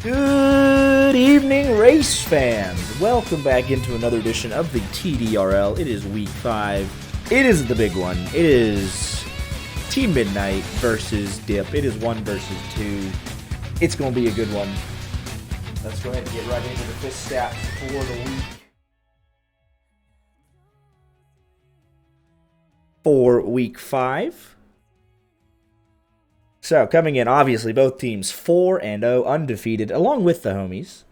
Good evening, race fans. Welcome back into another edition of the TDRL. It is week 5. It is the big one. It is Team Midnight versus Dip. It is 1 versus 2. It's going to be a good one. Let's go ahead and get right into the fifth stats for the week. For week 5. So, coming in, obviously, both teams 4-0, undefeated, along with the homies.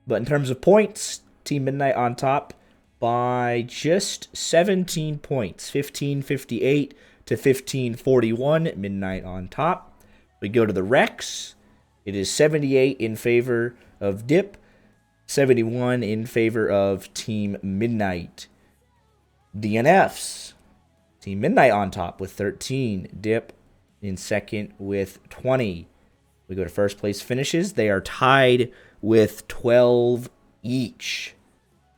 But in terms of points, Team Midnight on top by just 17 points. 1558 to 1541, Midnight on top. We go to the Rex. It is 78 in favor of Dip, 71 in favor of Team Midnight. DNFs. Team Midnight on top with 13. Dip in second with 20. We go to first place finishes. They are tied with 12 each.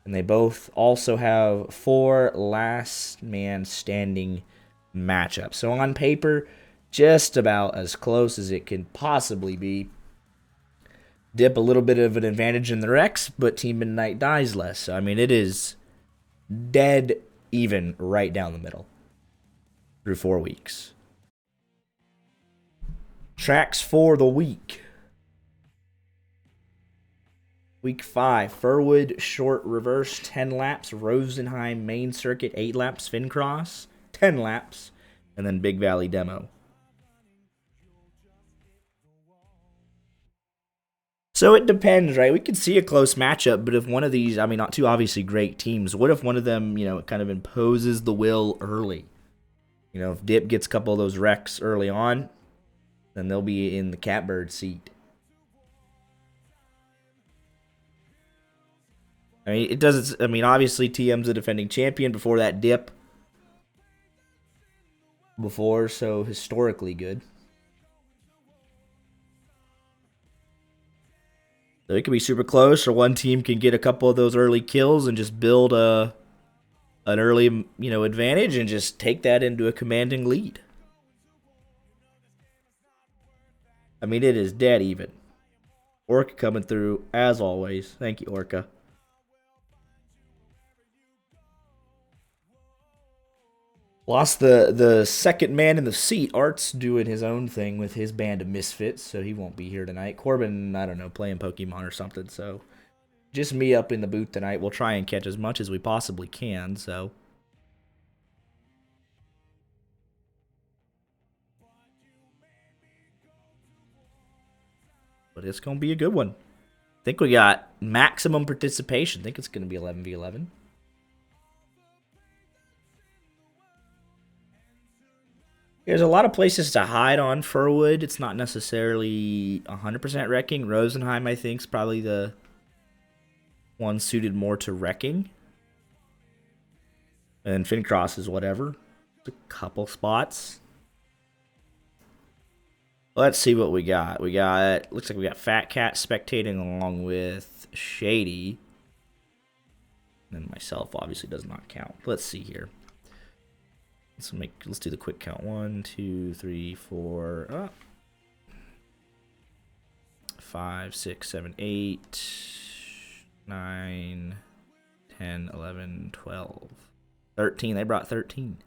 And they both also have 4 last man standing matchups. So on paper, just about as close as it can possibly be. Dip a little bit of an advantage in the Rex, but Team Midnight dies less. So, I mean, it is dead even right down the middle through 4 weeks. Tracks for the week. Week 5, Furwood short reverse, 10 laps. Rosenheim main circuit, 8 laps. Fincross, 10 laps. And then Big Valley demo. So it depends, right? We could see a close matchup, but if one of these, I mean, not two obviously great teams, what if one of them, kind of imposes the will early? If Dip gets a couple of those wrecks early on, then they'll be in the catbird seat. I mean, it doesn't. I mean, obviously TM's the defending champion. Before that, Dip. Before, so historically good. So it could be super close, or one team can get a couple of those early kills and just build an early, advantage and just take that into a commanding lead. I mean, it is dead even. Orca coming through, as always. Thank you, Orca. Lost the second man in the seat. Art's doing his own thing with his band of misfits, so he won't be here tonight. Corbin, I don't know, playing Pokemon or something, so just me up in the booth tonight. We'll try and catch as much as we possibly can, so... But it's going to be a good one. I think we got maximum participation. I think it's going to be 11v11. There's a lot of places to hide on Furwood. It's not necessarily 100% wrecking. Rosenheim, I think, is probably the one suited more to wrecking. And Fincross is whatever. A couple spots. Let's see what we got. Looks like we got Fat Cat spectating along with Shady. And myself obviously does not count. Let's see here. Let's do the quick count. 1, 2, 3, 4, 5, 6, 7, 8, 9, 10, 11, 12, 13. They brought 13.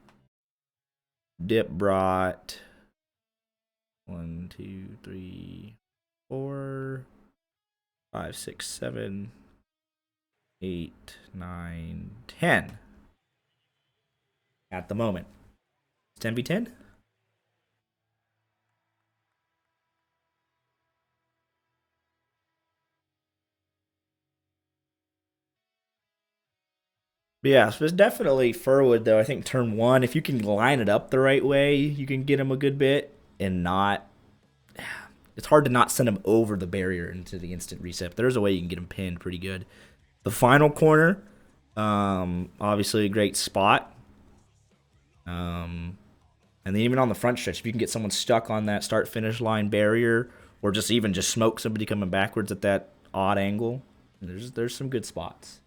Dip brought 1, 2, 3, 4, 5, 6, 7, 8, 9, 10. At the moment. 10v10? Yeah, so it's definitely Furwood, though. I think turn 1, if you can line it up the right way, you can get him a good bit and not... It's hard to not send him over the barrier into the instant reset. There's a way you can get him pinned pretty good. The final corner, obviously a great spot. And then even on the front stretch, if you can get someone stuck on that start-finish line barrier, or just smoke somebody coming backwards at that odd angle, there's some good spots.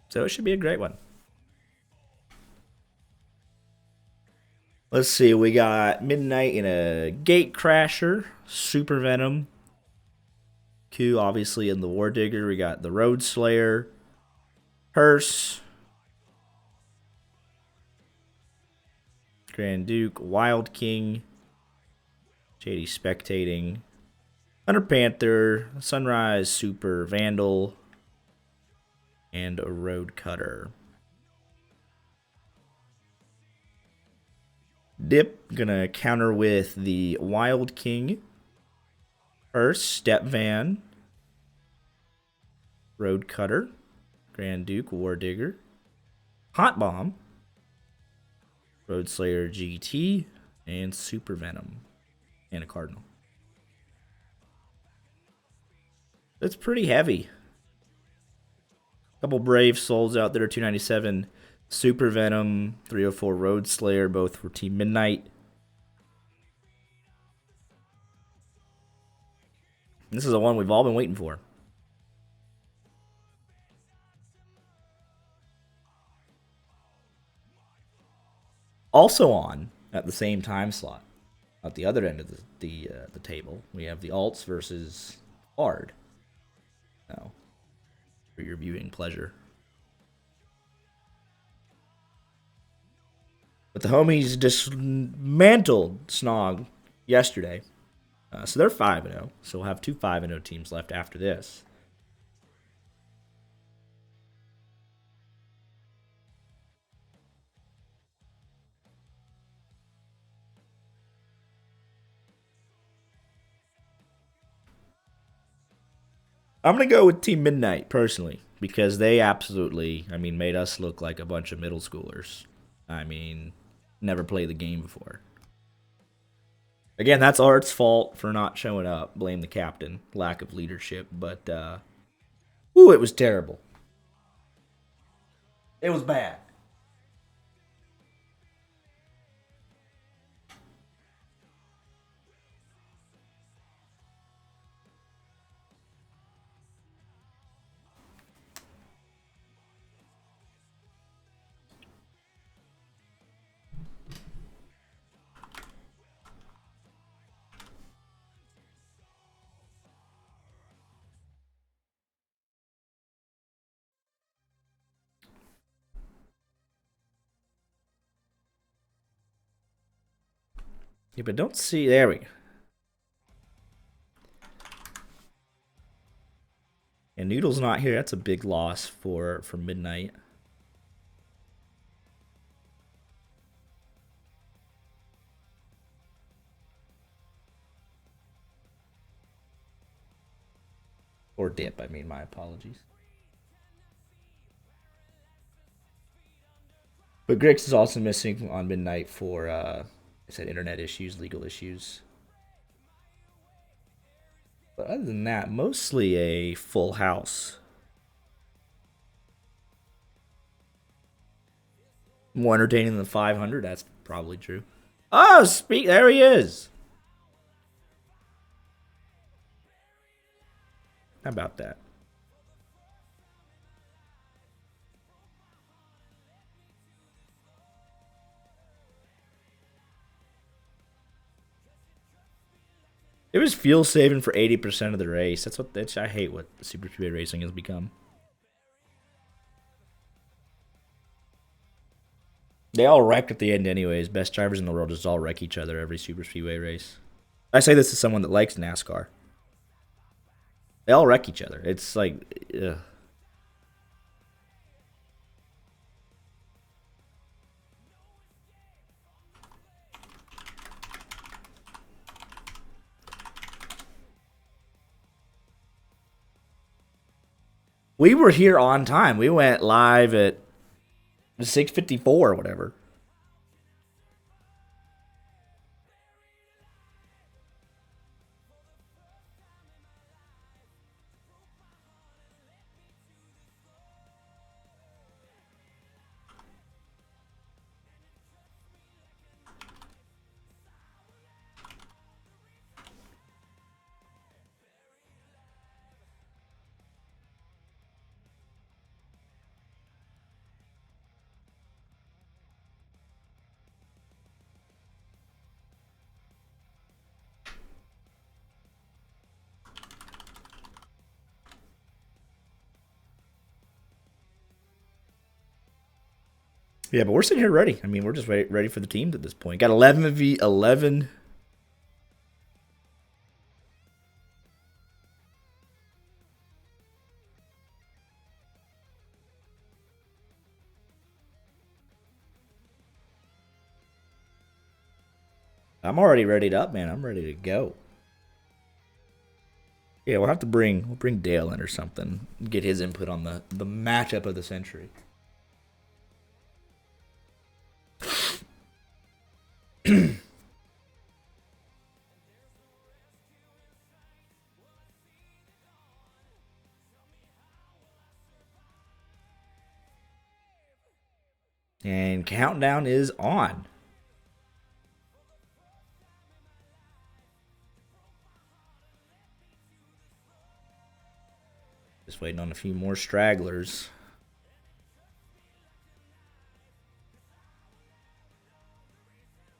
So it should be a great one. Let's see. We got Midnight in a Gate Crasher, Super Venom. Q obviously in the War Digger. We got the Road Slayer, Hearse, Grand Duke, Wild King, JD Spectating, Hunter Panther, Sunrise Super Vandal, and a Road Cutter. Dip gonna counter with the Wild King, Hearse, Step Van, Road Cutter, Grand Duke, War Digger, Hot Bomb, Road Slayer GT, and Super Venom, and a Cardinal. That's pretty heavy. Couple Brave Souls out there, 297. Super Venom, 304 Road Slayer, both for Team Midnight. This is the one we've all been waiting for. Also on at the same time slot, at the other end of the table, we have the alts versus hard. Now, for your viewing pleasure. But the homies dismantled Snog yesterday. So they're 5-0. So we'll have two 5-0 teams left after this. I'm going to go with Team Midnight, personally, because they absolutely, made us look like a bunch of middle schoolers. Never played the game before. Again, that's Art's fault for not showing up. Blame the captain. Lack of leadership. But, it was terrible. It was bad. Yeah, but don't see. There we go. And Noodle's not here. That's a big loss for Midnight. Or Dip, my apologies. But Grix is also missing on Midnight for, I said, internet issues, legal issues. But other than that, mostly a full house. More entertaining than 500, that's probably true. Oh, there he is. How about that? It was fuel saving for 80% of the race. I hate what Super Speedway racing has become. They all wreck at the end anyways. Best drivers in the world just all wreck each other every Super Speedway race. I say this as someone that likes NASCAR. They all wreck each other. It's like, ugh. We were here on time. We went live at 6:54 or whatever. Yeah, but we're sitting here ready. I mean, we're just ready for the teams at this point. Got 11v11. I'm already readied up, man. I'm ready to go. Yeah, we'll bring Dale in or something. Get his input on the matchup of the century. And countdown is on. Just waiting on a few more stragglers.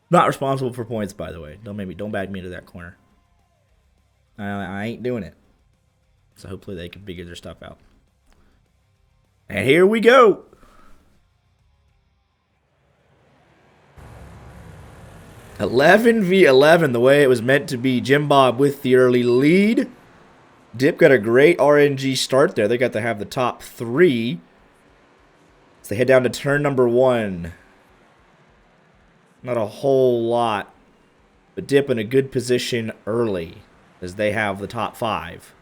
Not responsible for points, by the way. Don't back me into that corner. I ain't doing it. So hopefully they can figure their stuff out. And here we go. (11v11), the way it was meant to be. Jim Bob with the early lead. Dip got a great RNG start there. They got to have the top 3. So they head down to turn number 1. Not a whole lot, but Dip in a good position early as they have the top 5.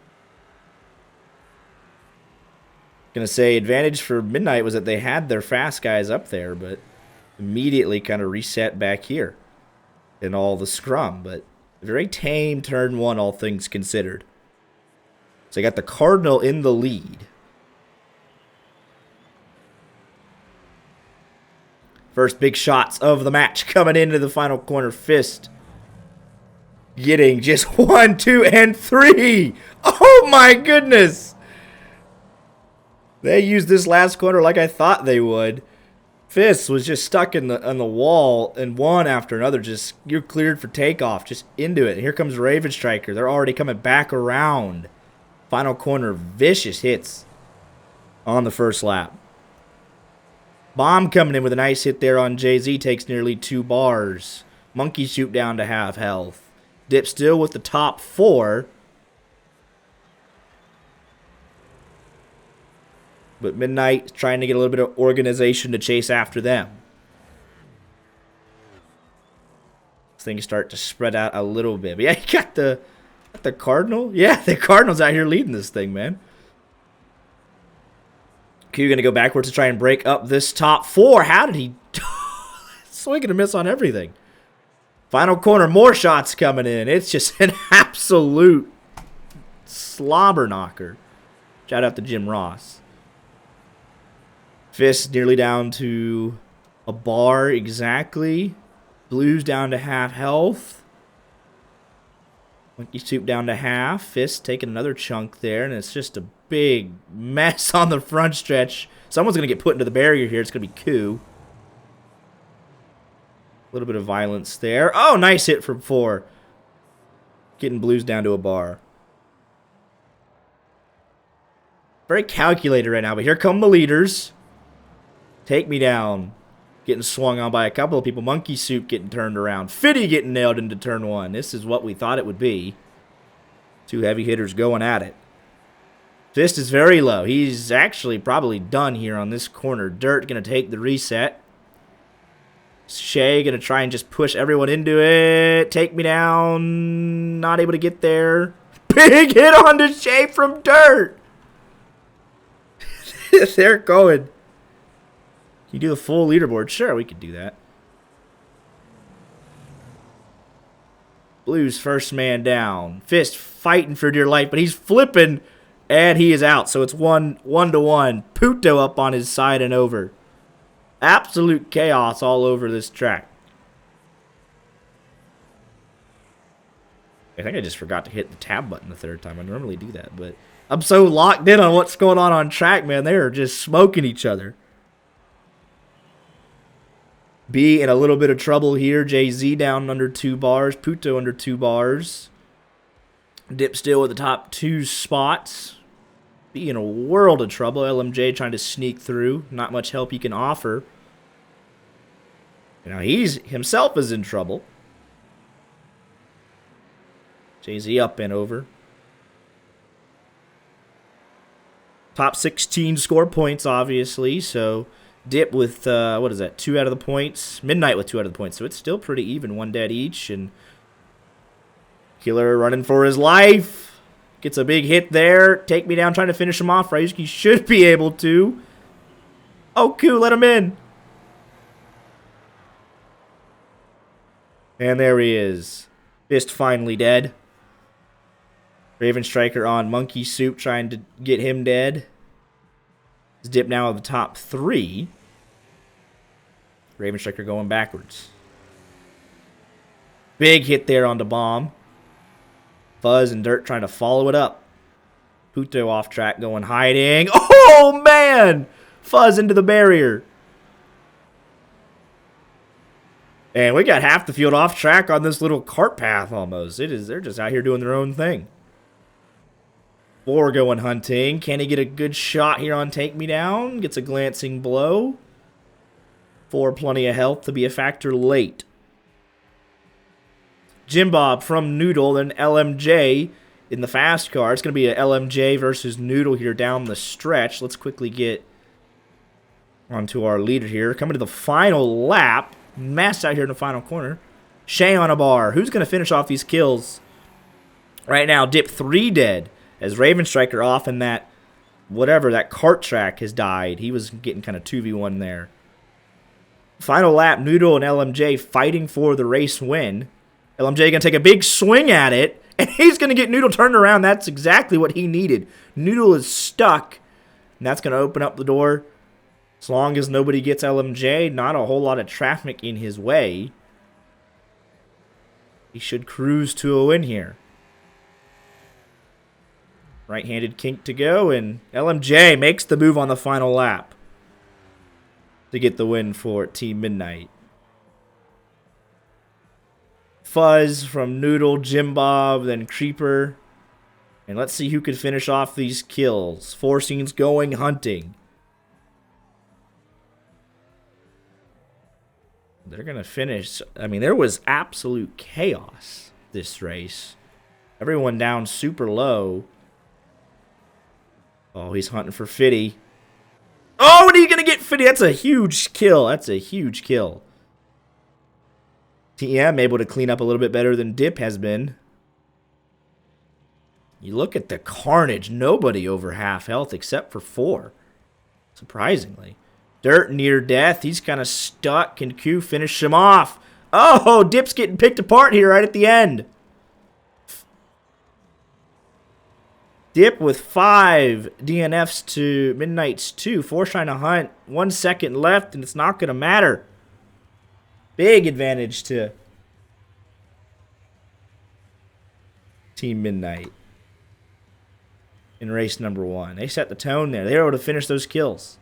Gonna say advantage for Midnight was that they had their fast guys up there, but immediately kind of reset back here in all the scrum. But very tame turn 1, all things considered. So they got the Cardinal in the lead. First big shots of the match coming into the final corner. Fist getting just 1, 2, and 3. Oh my goodness! They used this last corner like I thought they would. Fist was just stuck on the wall, and one after another, just you're cleared for takeoff, just into it. And here comes Raven Striker. They're already coming back around. Final corner, vicious hits on the first lap. Bomb coming in with a nice hit there on Jay-Z, takes nearly 2 bars. Monkey shoot down to half health. Dip still with the top 4. But Midnight trying to get a little bit of organization to chase after them. Things start to spread out a little bit. But yeah, you got the Cardinal. Yeah, the Cardinal's out here leading this thing, man. Q going to go backwards to try and break up this top 4. How did he... Swing and a miss on everything. Final corner, more shots coming in. It's just an absolute slobber knocker. Shout out to Jim Ross. Fist nearly down to a bar exactly. Blues down to half health. Monkey Soup down to half. Fist taking another chunk there, and it's just a big mess on the front stretch. Someone's going to get put into the barrier here. It's going to be Koo. A little bit of violence there. Oh, nice hit from 4. Getting Blues down to a bar. Very calculated right now, but here come the leaders. Take me down. Getting swung on by a couple of people. Monkey Soup getting turned around. Fitty getting nailed into turn 1. This is what we thought it would be. 2 heavy hitters going at it. Fist is very low. He's actually probably done here on this corner. Dirt going to take the reset. Shay going to try and just push everyone into it. Take me down. Not able to get there. Big hit onto Shay from Dirt. They're going. You do the full leaderboard? Sure, we could do that. Blues first man down. Fist fighting for dear life, but he's flipping, and he is out. So it's 1-1. Puto up on his side and over. Absolute chaos all over this track. I think I just forgot to hit the tab button the 3rd time. I normally do that, but I'm so locked in on what's going on track, man. They are just smoking each other. B in a little bit of trouble here. Jay-Z down under 2 bars. Puto under 2 bars. Dip still with the top 2 spots. B in a world of trouble. LMJ trying to sneak through. Not much help he can offer. Now he's himself is in trouble. Jay-Z up and over. Top 16 score points, obviously. So Dip with, what is that, 2 out of the points. Midnight with 2 out of the points. So it's still pretty even, 1 dead each. And Killer running for his life. Gets a big hit there. Take Me Down trying to finish him off. Ryusuke should be able to. Oh, cool, let him in. And there he is. Fist finally dead. Raven Striker on Monkey Soup trying to get him dead. His Dip now at the top 3. Raven Striker going backwards. Big hit there on the bomb. Fuzz and Dirt trying to follow it up. Puto off track going hiding. Oh, man! Fuzz into the barrier. And we got half the field off track on this little cart path almost. They're just out here doing their own thing. 4 going hunting. Can he get a good shot here on Take Me Down? Gets a glancing blow. 4 plenty of health to be a factor late. Jim Bob from Noodle, then LMJ in the fast car. It's going to be a LMJ versus Noodle here down the stretch. Let's quickly get onto our leader here. Coming to the final lap. Mess out here in the final corner. Shay on a bar. Who's going to finish off these kills? Right now, Dip 3 dead. As Raven Striker off in that, whatever, that cart track has died. He was getting kind of 2v1 there. Final lap, Noodle and LMJ fighting for the race win. LMJ going to take a big swing at it, and he's going to get Noodle turned around. That's exactly what he needed. Noodle is stuck, and that's going to open up the door. As long as nobody gets LMJ, not a whole lot of traffic in his way. He should cruise to a win here. Right-handed kink to go, and LMJ makes the move on the final lap to get the win for Team Midnight. Fuzz from Noodle, Jim Bob, then Creeper. And let's see who can finish off these kills. 4 scenes going hunting. They're going to finish. I mean, there was absolute chaos this race. Everyone down super low. Oh, he's hunting for Fitty. Oh, and he's going to get Fitty. That's a huge kill. That's a huge kill. TM able to clean up a little bit better than Dip has been. You look at the carnage. Nobody over half health except for 4. Surprisingly. Dirt near death. He's kind of stuck. Can Q finish him off? Oh, Dip's getting picked apart here right at the end. Dip with 5 DNFs to Midnight's 2. 4 trying to hunt. 1 second left, and it's not going to matter. Big advantage to Team Midnight in race number 1. They set the tone there. They were able to finish those kills.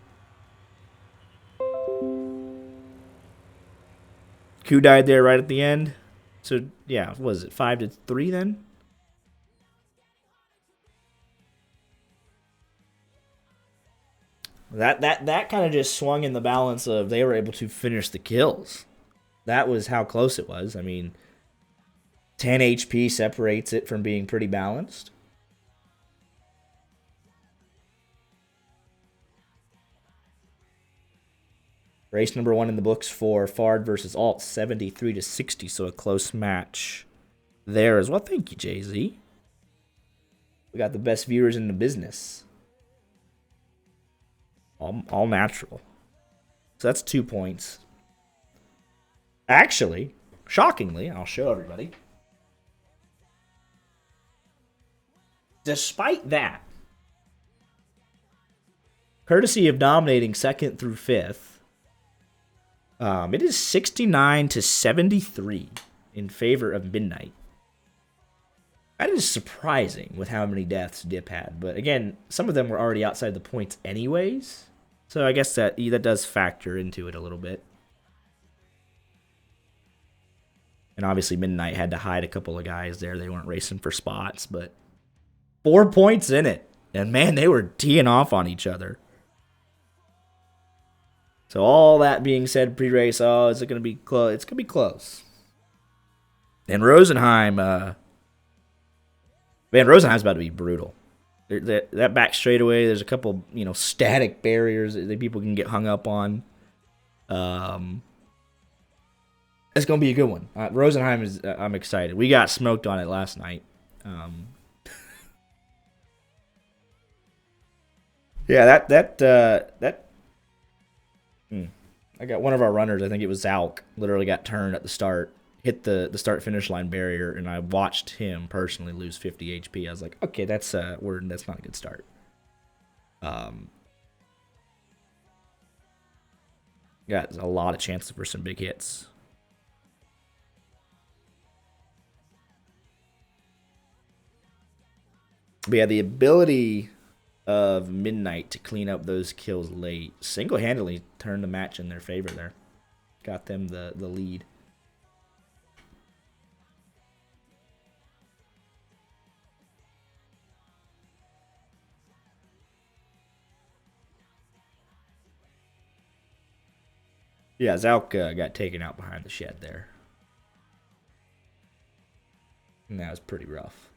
Q died there right at the end. So, yeah, what was it 5-3 then? That kind of just swung in the balance of they were able to finish the kills. That was how close it was. I mean, 10 HP separates it from being pretty balanced. Race number 1 in the books for Fard versus Alt, 73-60, so a close match there as well. Thank you, Jay-Z. We got the best viewers in the business. All natural. So that's 2 points. Actually, shockingly, I'll show everybody. Despite that, courtesy of dominating 2nd through 5th, it is 69-73 in favor of Midnight. That is surprising with how many deaths Dip had. But again, some of them were already outside the points anyways. So I guess that does factor into it a little bit. And obviously Midnight had to hide a couple of guys there. They weren't racing for spots, but 4 points in it. And man, they were teeing off on each other. So all that being said, pre-race, oh, is it going to be close? It's going to be close. And Rosenheim, man, Rosenheim's about to be brutal. That back straightaway, there's a couple, static barriers that people can get hung up on. It's going to be a good one. Rosenheim is, I'm excited. We got smoked on it last night. Yeah, that. I got one of our runners. I think it was Zalk. Literally got turned at the start, hit the start finish line barrier, and I watched him personally lose 50 HP. I was like, okay, that's not a good start. Got a lot of chances for some big hits. But yeah, the ability of Midnight to clean up those kills late single-handedly turned the match in their favor there. Got them the lead. Yeah, Zalk got taken out behind the shed there. And that was pretty rough.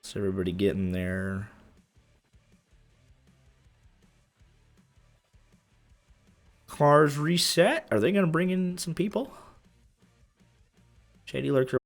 So everybody getting there. Cars reset. Are they going to bring in some people? Shady Lurker.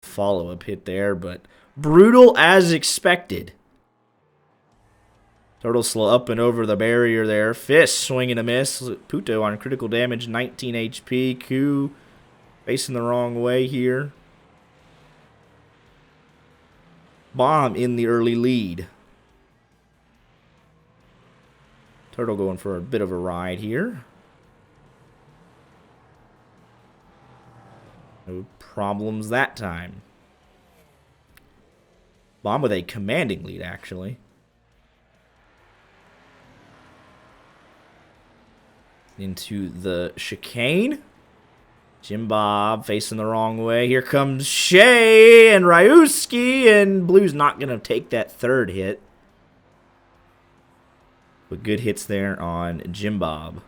Follow-up hit there, but brutal as expected. Turtle slow up and over the barrier there. Fist swing and a miss. Puto on critical damage, 19 HP. Q facing the wrong way here. Bomb in the early lead. Turtle going for a bit of a ride here. No problems that time. Bomb with a commanding lead, actually. Into the chicane. Jim Bob facing the wrong way. Here comes Shea and Ryuski, and Blue's not going to take that third hit. But good hits there on Jim Bob.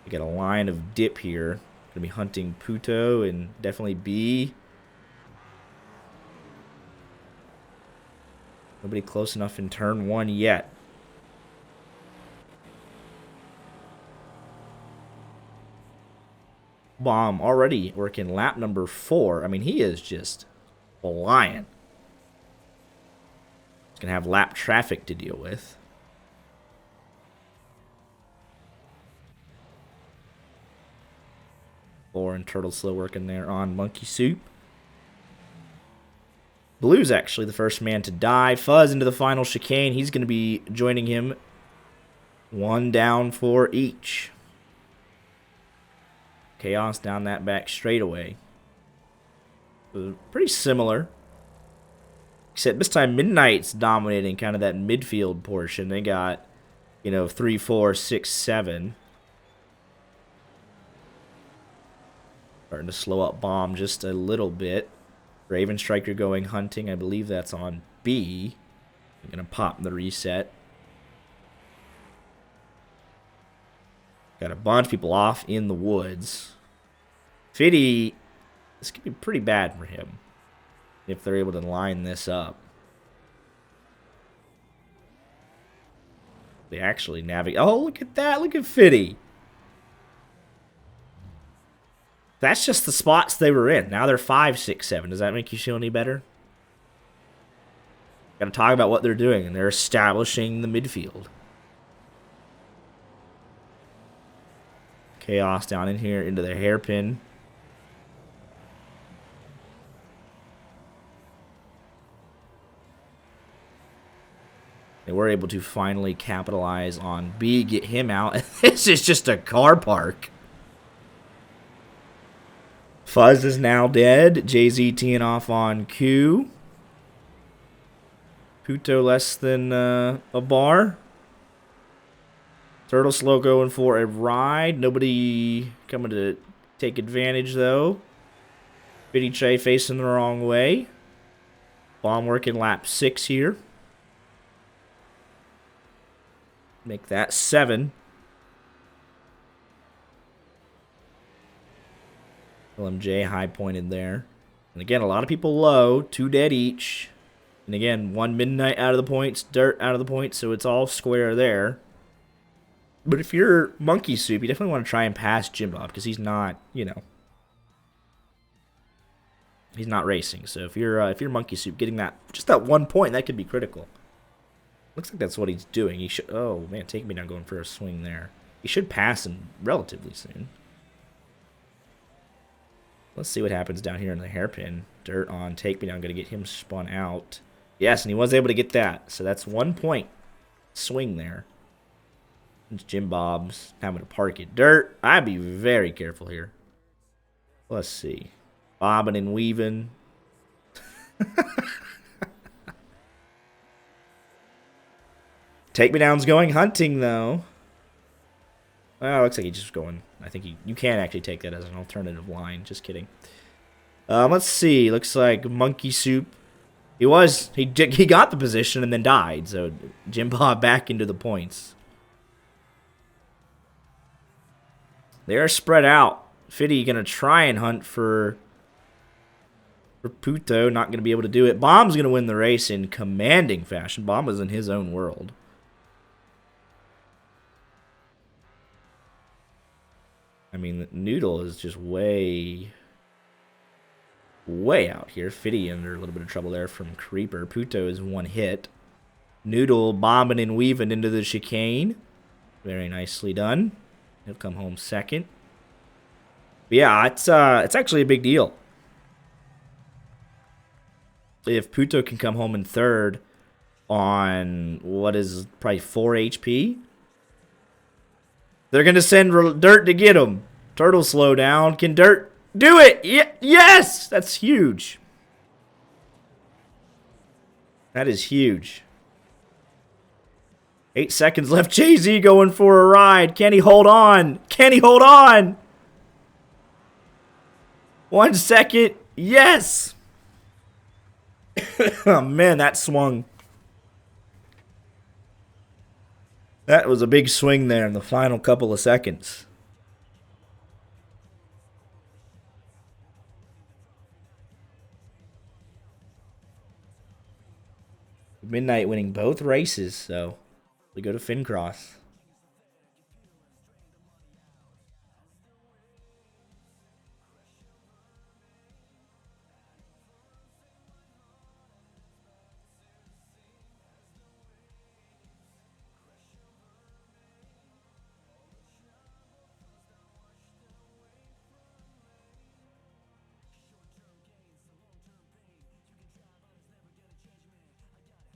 We got a line of dip here. Going to be hunting Puto and definitely B. Nobody close enough in turn 1 yet. Bomb already working lap number 4. I mean, he is just flying. He's going to have lap traffic to deal with. And Turtle slow working there on Monkey Soup. Blue's actually the first man to die. Fuzz into the final chicane. He's going to be joining him. 1 down for each. Chaos down that back straightaway. Pretty similar. Except this time Midnight's dominating kind of that midfield portion. They got, 3, 4, 6, 7. Starting to slow up Bomb just a little bit. Raven Striker going hunting. I believe that's on B. I'm going to pop the reset. Got a bunch of people off in the woods. Fiddy, this could be pretty bad for him if they're able to line this up. They actually navigate. Oh, look at that. Look at Fiddy. That's just the spots they were in. Now they're 5, 6, 7. Does that make you feel any better? Got to talk about what they're doing, and they're establishing the midfield. Chaos down in here into the hairpin. They were able to finally capitalize on B, get him out. This is just a car park. Fuzz is now dead. Jay-Z teeing off on Q. Puto less than a bar. Turtle slow going for a ride. Nobody coming to take advantage, though. Biddy Che facing the wrong way. Bomb working lap 6 here. Make that 7. LMJ high pointed there. And again, a lot of people low. 2 dead each. And again, 1 Midnight out of the points. Dirt out of the points. So it's all square there. But if you're Monkey Soup, you definitely want to try and pass Jim Bob. Because he's not, he's not racing. So if you're Monkey Soup, getting that, just that 1 point, that could be critical. Looks like that's what he's doing. He should. Oh man, Take Me Down going for a swing there. He should pass him relatively soon. Let's see what happens down here in the hairpin. Dirt on Take Me Down, gonna get him spun out. Yes, and he was able to get that. So that's 1 point swing there. It's Jim Bob's having to park it. Dirt, I'd be very careful here. Let's see. Bobbing and weaving. Take Me Down's going hunting, though. Well, looks like he's just going. I think you can actually take that as an alternative line. Just kidding. Let's see. Looks like Monkey Soup. He got the position and then died. So Jim Bob back into the points. They are spread out. Fiddy gonna try and hunt for Puto. Not gonna be able to do it. Bomb's gonna win the race in commanding fashion. Bomb is in his own world. I mean, Noodle is just way way out here. Fitty under a little bit of trouble there from Creeper. Puto is one hit. Noodle bombing and weaving into the chicane. Very nicely done. He'll come home second. But yeah, it's actually a big deal. If Puto can come home in third on what is probably 4 HP, they're going to send Dirt to get him. Turtle slow down. Can Dirt do it? Yes! That's huge. That is huge. 8 seconds left. Jay-Z going for a ride. Can he hold on? Can he hold on? 1 second. Yes! Oh, man, that swung. That was a big swing there in the final couple of seconds. Midnight winning both races, so we go to Fincross.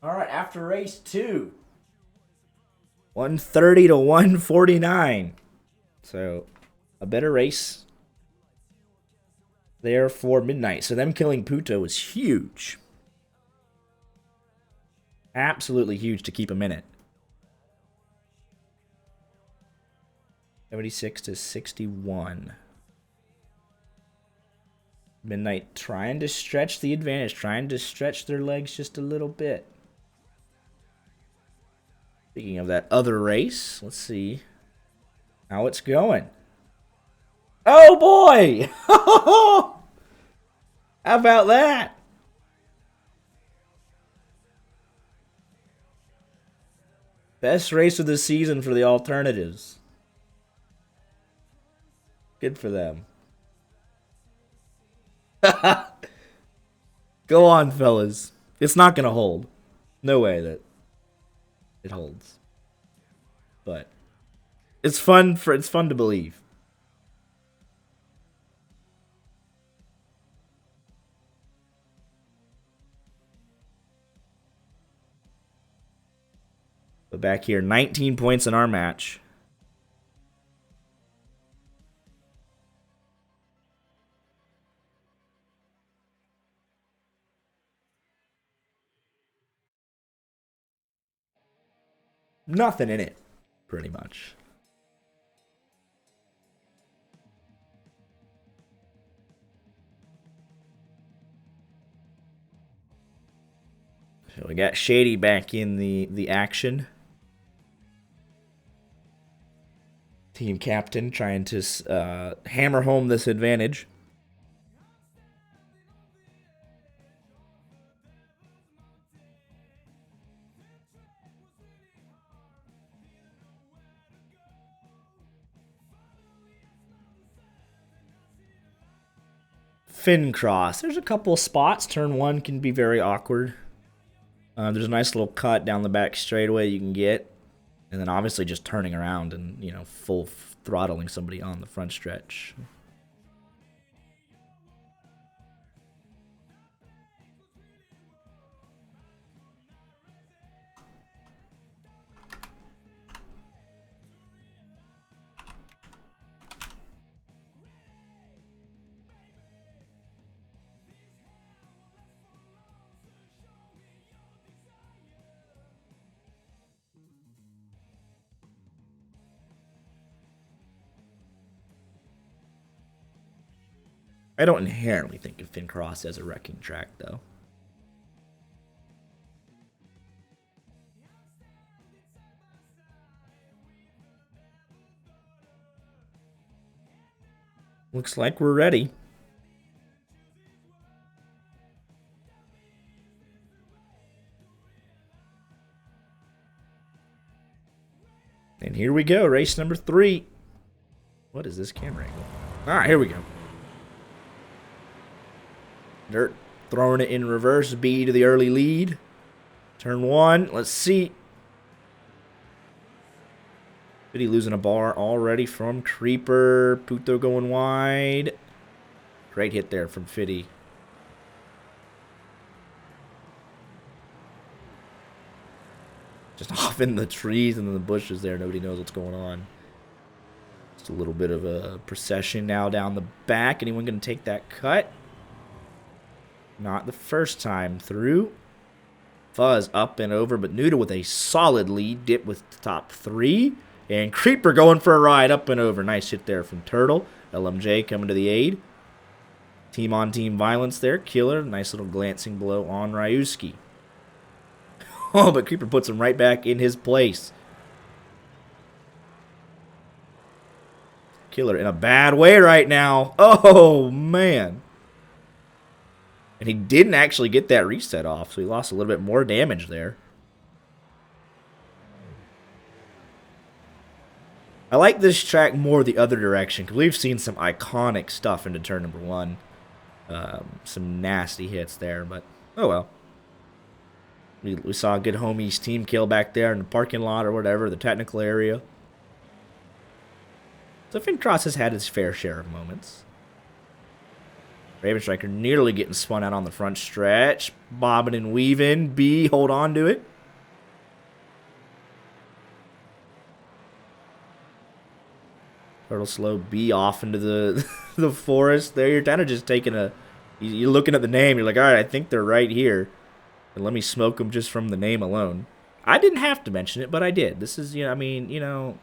All right, after race 2. 130 to 149. So, a better race there for Midnight. So, them killing Puto is huge. Absolutely huge to keep him in it. 76 to 61. Midnight trying to stretch the advantage, trying to stretch their legs just a little bit. Speaking of that other race, let's see how it's going. Oh boy! How about that? Best race of the season for the alternatives. Good for them. Go on, fellas. It's not going to hold. No way that it holds. But it's fun to believe. But back here, 19 points in our match. Nothing in it, pretty much. So we got Shady back in the action. Team captain trying to hammer home this advantage. Fincross. There's a couple of spots. Turn 1 can be very awkward. There's a nice little cut down the back straightaway you can get. And then obviously just turning around and, full throttling somebody on the front stretch. I don't inherently think of Fincross as a wrecking track, though. Looks like we're ready. And here we go, race number 3. What is this camera angle? All right, here we go. Dirt throwing it in reverse. B to the early lead. Turn 1. Let's see. Fitty losing a bar already from Creeper. Puto going wide. Great hit there from Fitty. Just off in the trees and in the bushes there. Nobody knows what's going on. Just a little bit of a procession now down the back. Anyone going to take that cut? Not the first time through. Fuzz up and over, but Noodle with a solid lead. Dip with the top 3. And Creeper going for a ride up and over. Nice hit there from Turtle. LMJ coming to the aid. Team-on-team violence there. Killer. Nice little glancing blow on Ryuski. Oh, but Creeper puts him right back in his place. Killer in a bad way right now. Oh, man. And he didn't actually get that reset off, so he lost a little bit more damage there. I like this track more the other direction, because we've seen some iconic stuff into turn number 1. Some nasty hits there, but oh well. We saw a good homies team kill back there in the parking lot or whatever, the technical area. So Fincross has had his fair share of moments. Raven Striker nearly getting spun out on the front stretch. Bobbing and weaving. B, hold on to it. Turtle slow B off into the the forest there. You're kind of just taking a... You're looking at the name. You're like, all right, I think they're right here. And let me smoke them just from the name alone. I didn't have to mention it, but I did. This is, I mean, you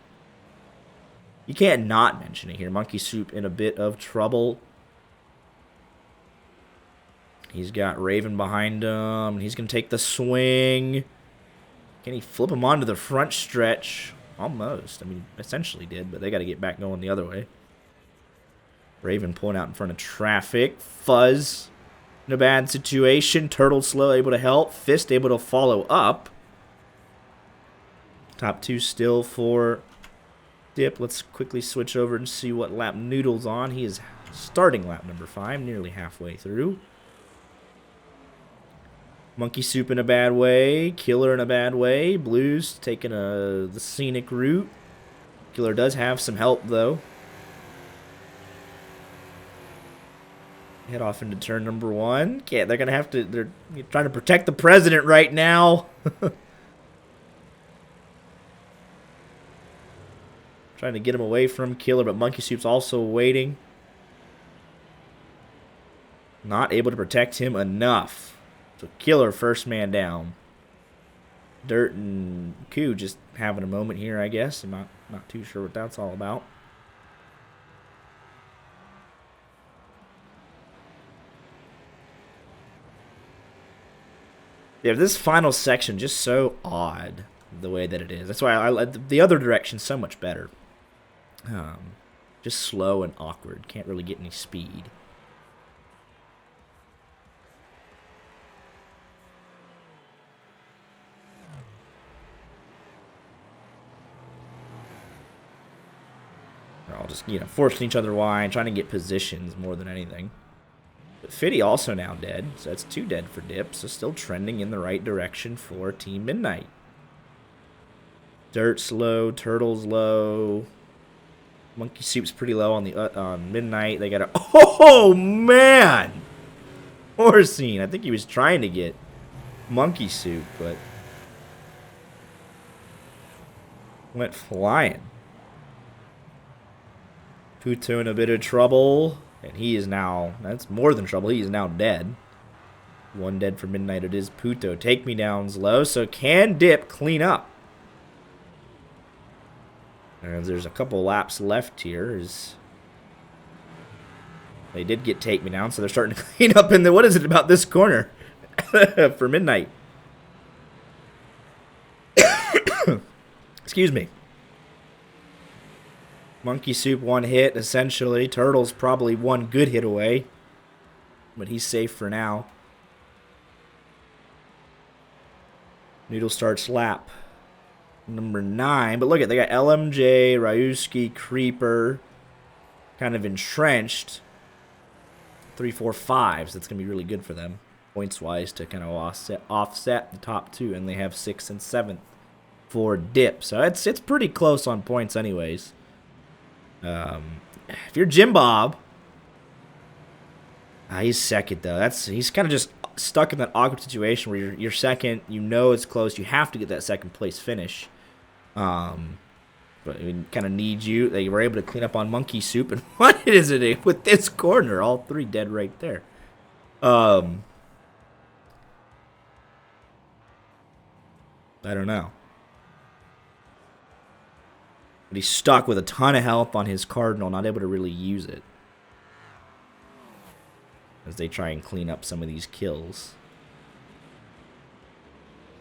can't not mention it here. Monkey Soup in a bit of trouble. He's got Raven behind him. He's going to take the swing. Can he flip him onto the front stretch? Almost. I mean, essentially did, but they got to get back going the other way. Raven pulling out in front of traffic. Fuzz in a bad situation. Turtle slow, able to help. Fist able to follow up. Top 2 still for Dip. Let's quickly switch over and see what lap Noodle's on. He is starting lap number 5, nearly halfway through. Monkey Soup in a bad way. Killer in a bad way. Blues taking the scenic route. Killer does have some help, though. Head off into turn number 1. They're going to have to... They're trying to protect the president right now. Trying to get him away from Killer, but Monkey Soup's also waiting. Not able to protect him enough. So Killer first man down. Dirt and Koo just having a moment here, I guess. I'm not too sure what that's all about. Yeah, this final section just so odd the way that it is. That's why I like the other direction so much better. Just slow and awkward. Can't really get any speed. They're all just, forcing each other wide, trying to get positions more than anything. But Fitty also now dead, so that's 2 dead for Dip, so still trending in the right direction for Team Midnight. Dirt's low, Turtle's low. Monkey Soup's pretty low on the on Midnight. They got a... Oh, man! Horsine. I think he was trying to get Monkey Soup, but... went flying. Puto in a bit of trouble. And he is now... That's more than trouble. He is now dead. 1 dead for Midnight. It is Puto. Take me down's low. So can Dip clean up? And there's a couple laps left here. They did get Take Me Down, so they're starting to clean up in the... What is it about this corner for Midnight? Excuse me. Monkey Soup 1 hit, essentially. Turtle's probably 1 good hit away. But he's safe for now. Noodle starts lap number 9. But look at, they got LMJ, Ryuski, Creeper, kind of entrenched. 3, 4, 5. So that's going to be really good for them, points-wise, to kind of offset the top two. And they have 6th and 7th for dip. So it's pretty close on points anyways. If you're Jim Bob, he's second though. He's kind of just stuck in that awkward situation where you're second. You know it's close. You have to get that second place finish. But it kind of needs you. They were able to clean up on Monkey Soup, and what is it with this corner? All 3 dead right there. I don't know. But he's stuck with a ton of health on his Cardinal, not able to really use it. As they try and clean up some of these kills.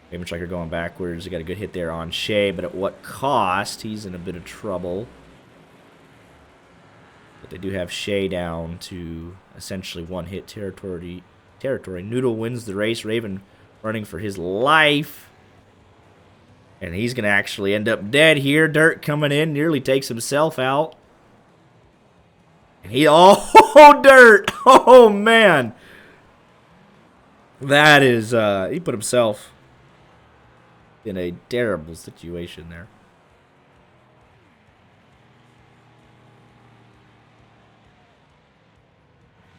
Raven Striker going backwards. They got a good hit there on Shea, but at what cost? He's in a bit of trouble. But they do have Shea down to essentially one-hit territory. Noodle wins the race. Raven running for his life. And he's going to actually end up dead here. Dirt coming in. Nearly takes himself out. And oh, Dirt! Oh, man. That is, he put himself in a terrible situation there.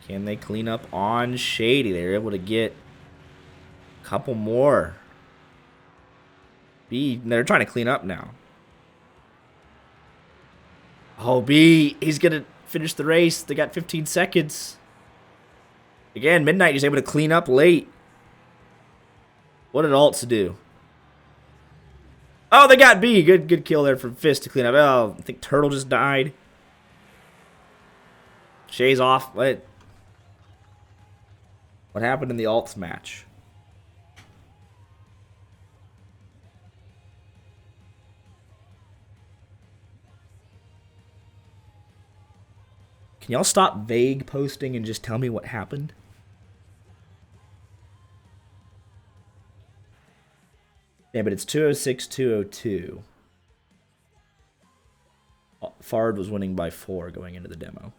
Can they clean up on Shady? They're able to get a couple more. B, they're trying to clean up now. Oh, B, he's going to finish the race. They got 15 seconds. Again, Midnight is able to clean up late. What did Alts do? Oh, they got B. Good kill there from Fist to clean up. Oh, I think Turtle just died. Shay's off. What happened in the Alts match? Can y'all stop vague posting and just tell me what happened? Yeah, but it's 206, 202. Fard was winning by 4 going into the demo.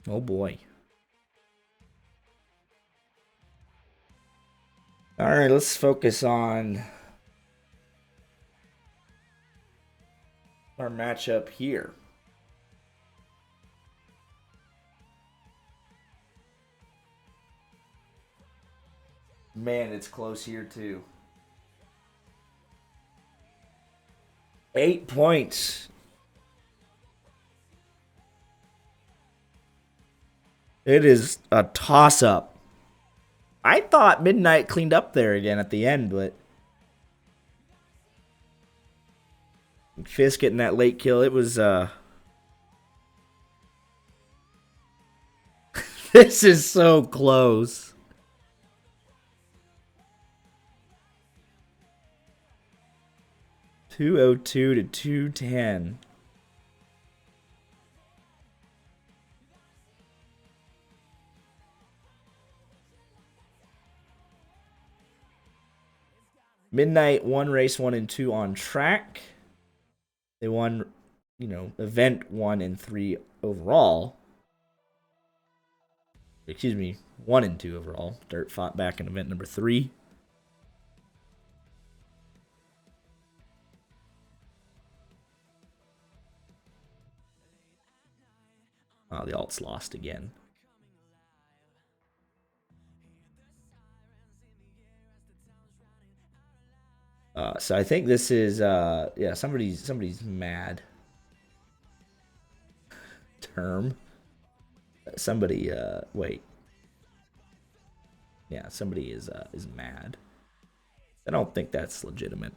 Oh boy. All right, let's focus on our matchup here. Man, it's close here too. 8 points. It is a toss-up. I thought Midnight cleaned up there again at the end, but Fist getting that late kill, it was this is so close. 202 to 210. Midnight won race 1 and 2 on track. They won, event 1 and 3 overall. Excuse me, 1 and 2 overall. Dirt fought back in event number 3. Oh, the Alts lost again. So I think this is yeah, somebody's mad. Term. Somebody wait. Yeah, somebody is mad. I don't think that's legitimate.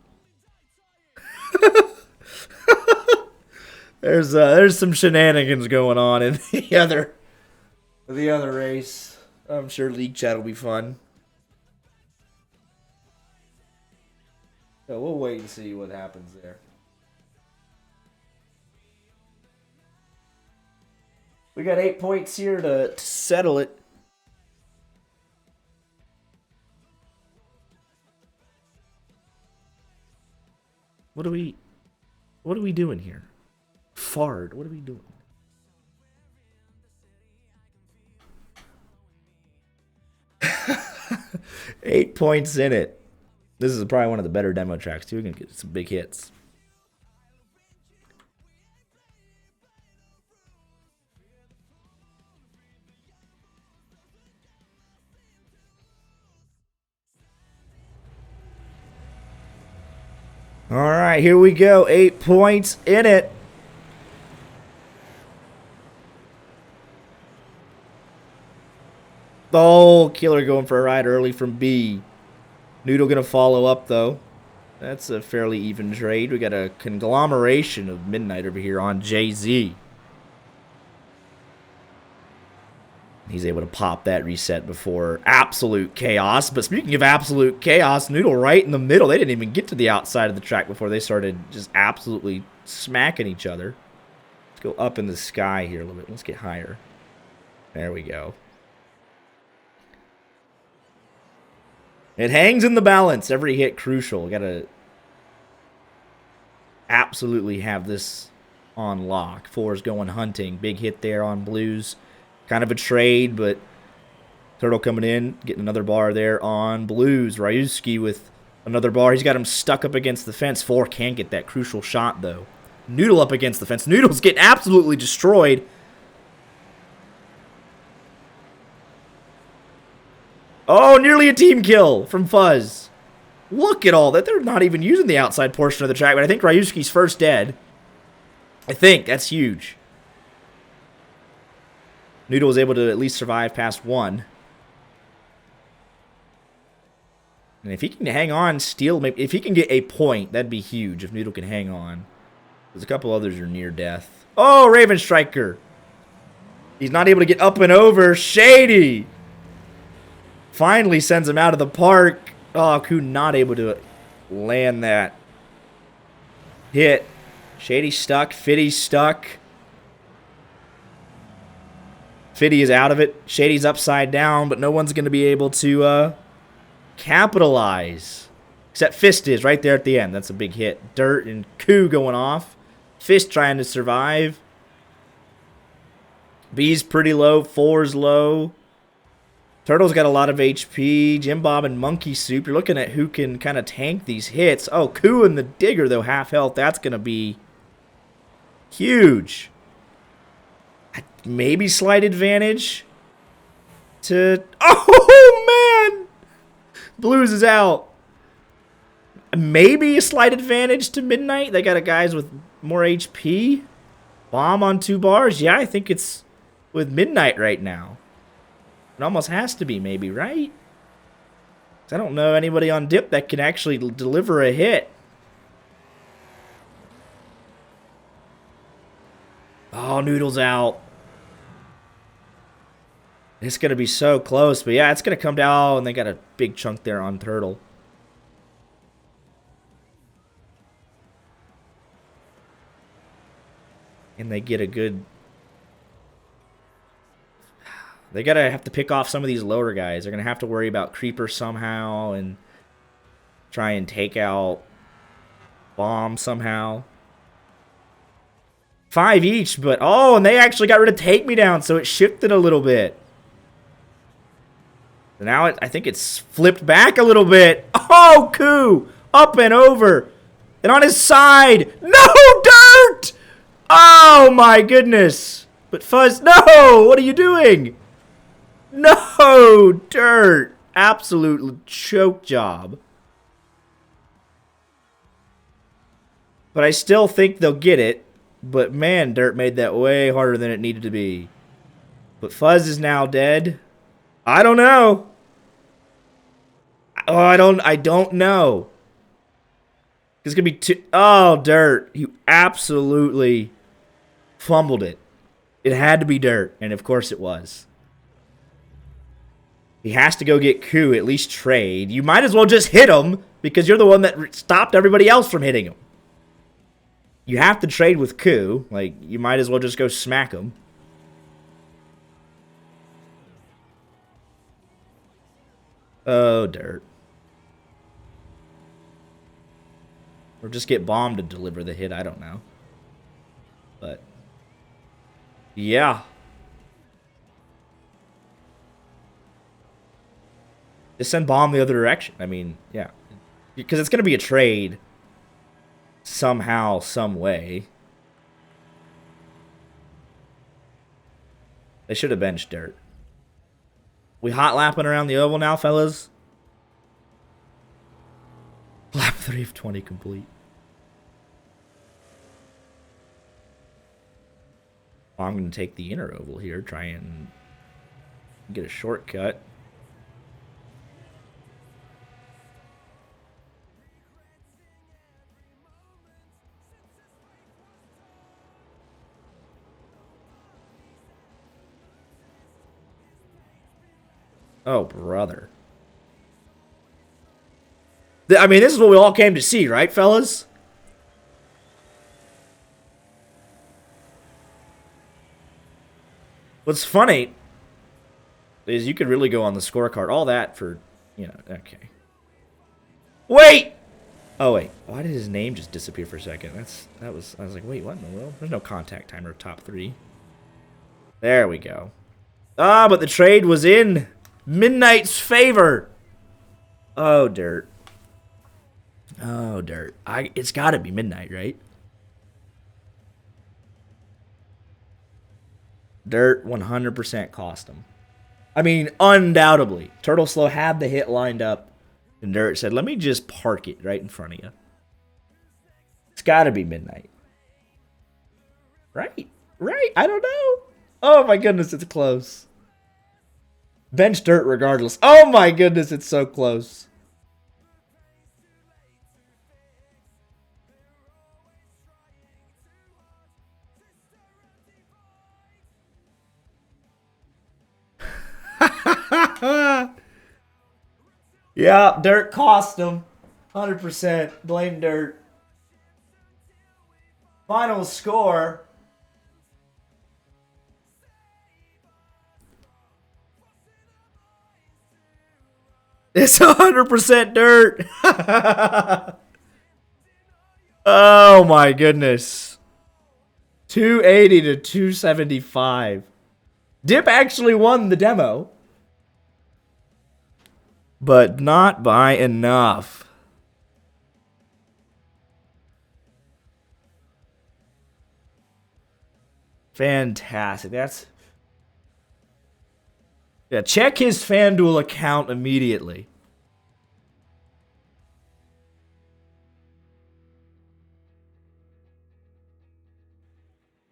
There's some shenanigans going on in the other race. I'm sure League Chat will be fun. So we'll wait and see what happens there. We got 8 points here to settle it. What are we doing here? Fard, what are we doing? Eight points in it. This is probably one of the better demo tracks too. We're gonna get some big hits. All right, here we go. 8 points in it. Oh, Killer going for a ride early from B. Noodle going to follow up, though. That's a fairly even trade. We got a conglomeration of Midnight over here on JZ. He's able to pop that reset before absolute chaos. But speaking of absolute chaos, Noodle right in the middle. They didn't even get to the outside of the track before they started just absolutely smacking each other. Let's go up in the sky here a little bit. Let's get higher. There we go. It hangs in the balance. Every hit crucial. Gotta absolutely have this on lock. Four's going hunting. Big hit there on Blues. Kind of a trade, but Turtle coming in, getting another bar there on Blues. Ryusuke with another bar. He's got him stuck up against the fence. Four can't get that crucial shot, though. Noodle up against the fence. Noodle's getting absolutely destroyed. Oh, nearly a team kill from Fuzz. Look at all that. They're not even using the outside portion of the track, but I think Ryusuke's first dead. I think. That's huge. Noodle was able to at least survive past one. And if he can hang on, steal, maybe if he can get a point, that'd be huge if Noodle can hang on. There's a couple others are near death. Oh, Raven Striker. He's not able to get up and over. Shady. Finally sends him out of the park. Oh, Ku not able to land that hit. Shady stuck. Fiddy's stuck. Fiddy is out of it. Shady's upside down, but no one's going to be able to capitalize. Except Fist is right there at the end. That's a big hit. Dirt and Ku going off. Fist trying to survive. B's pretty low. Four's low. Turtle's got a lot of HP. Jim Bob and Monkey Soup. You're looking at who can kind of tank these hits. Oh, Ku and the Digger, though, half health. That's going to be huge. Maybe slight advantage to... Oh, man! Blues is out. Maybe a slight advantage to Midnight. They got guys with more HP. Bomb on 2 bars. Yeah, I think it's with Midnight right now. It almost has to be, maybe, right? 'Cause I don't know anybody on Dip that can actually deliver a hit. Oh, Noodle's out. It's going to be so close. But, yeah, it's going to come down. And they got a big chunk there on Turtle. And they get a good... They gotta have to pick off some of these lower guys. They're gonna have to worry about Creeper somehow and try and take out Bomb somehow. 5 each, but oh, and they actually got rid of Take Me Down, so it shifted a little bit. So now I think it's flipped back a little bit. Oh, Ku! Up and over. And on his side. No, Dirt! Oh, my goodness. But Fuzz, no! What are you doing? No, Dirt. Absolute choke job. But I still think they'll get it. But man, Dirt made that way harder than it needed to be. But Fuzz is now dead. I don't know. Oh, I don't know. It's gonna be too... Oh, Dirt. You absolutely fumbled it. It had to be Dirt, and of course it was. He has to go get Ku, at least trade. You might as well just hit him, because you're the one that stopped everybody else from hitting him. You have to trade with Ku. Like, you might as well just go smack him. Oh, Dirt. Or just get bombed to deliver the hit, I don't know. But, yeah. Just send bomb the other direction. I mean, yeah. Because it's going to be a trade somehow, some way. They should have benched Dirt. We hot lapping around the oval now, fellas? Lap 3 of 20 complete. Well, I'm going to take the inner oval here, try and get a shortcut. Oh, brother. I mean, this is what we all came to see, right, fellas? What's funny is you could really go on the scorecard. All that for, you know, okay. Wait! Oh, wait. Why did his name just disappear for a second? I was like, wait, what in the world? There's no contact timer of top 3. There we go. Ah, but the trade was in Midnight's favor. Oh, Dirt. Oh, Dirt. It's got to be Midnight, right? Dirt 100% cost him. I mean, undoubtedly. Turtle Slow had the hit lined up, and Dirt said, let me just park it right in front of you. It's got to be Midnight. Right? Right? I don't know. Oh, my goodness, it's close. Bench Dirt regardless. Oh, my goodness, it's so close. Yeah, Dirt cost him. 100%. Blame Dirt. Final score. It's 100% Dirt. Oh my goodness. 280 to 275. Dip actually won the demo. But not by enough. Fantastic. That's... Yeah, check his FanDuel account immediately.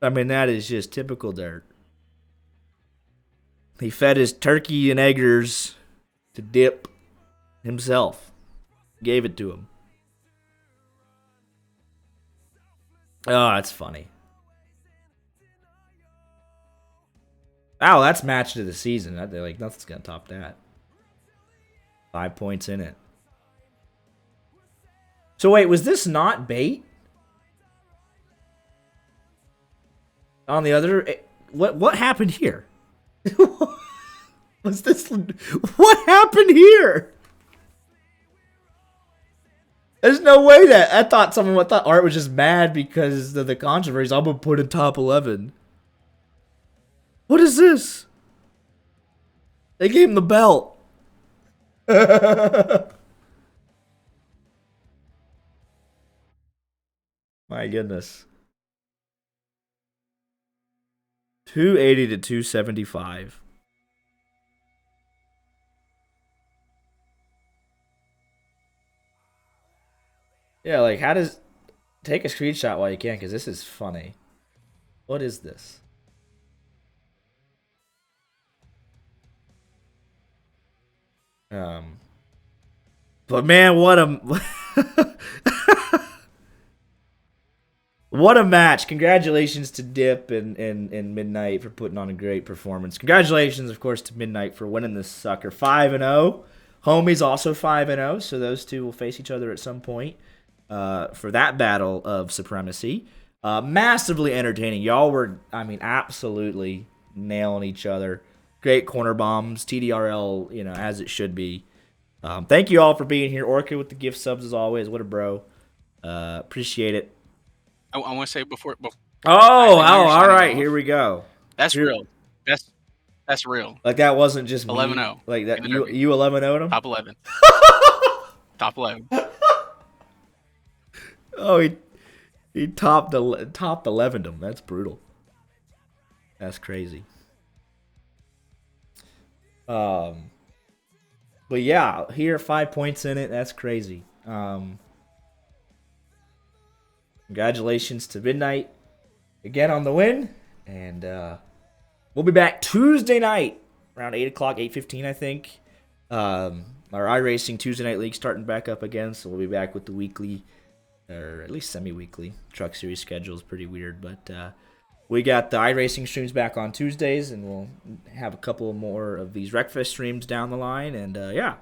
I mean, that is just typical Dirt. He fed his turkey and eggers to Dip himself. Gave it to him. Oh, that's funny. Oh, that's match of the season. They're like, nothing's going to top that. 5 points in it. So wait, was this not bait? On the other... What happened here? Was this... What happened here? There's no way that... I thought Art was just mad because of the controversy. I'm going to put in top 11. What is this? They gave him the belt. My goodness. 280 to 275. Yeah, like, how does... Take a screenshot while you can, because this is funny. What is this? But man, what a... What a match. Congratulations to Dip and Midnight for putting on a great performance. Congratulations, of course, to Midnight for winning this sucker 5-0. Homie's also 5-0, so those two will face each other at some point for that battle of supremacy. Massively entertaining. Y'all were, I mean, absolutely nailing each other. Great corner bombs. TDRL, you know, as it should be. Thank you all for being here. Orchid with the gift subs as always. What a bro. Appreciate it. I want to say before Oh, I know you're all signing right. off. Here we go. That's Here, real. That's real. like that wasn't just 11 me. 0 Like in that, the you Derby. 11 0'd him. Top 11. Top 11. Oh, he topped 11 him. That's brutal. That's crazy. Um, but yeah, here 5 points in it. That's crazy. Congratulations to Midnight again on the win, and we'll be back Tuesday night around 8 o'clock, 8:15, I think. Our iRacing Tuesday Night League starting back up again, so we'll be back with the weekly, or at least semi-weekly Truck Series schedule. Is pretty weird, but we got the iRacing streams back on Tuesdays, and we'll have a couple more of these Wreckfest streams down the line, and yeah.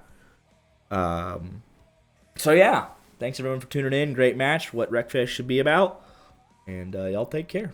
So yeah, thanks everyone for tuning in. Great match. What Wreckfest should be about, and y'all take care.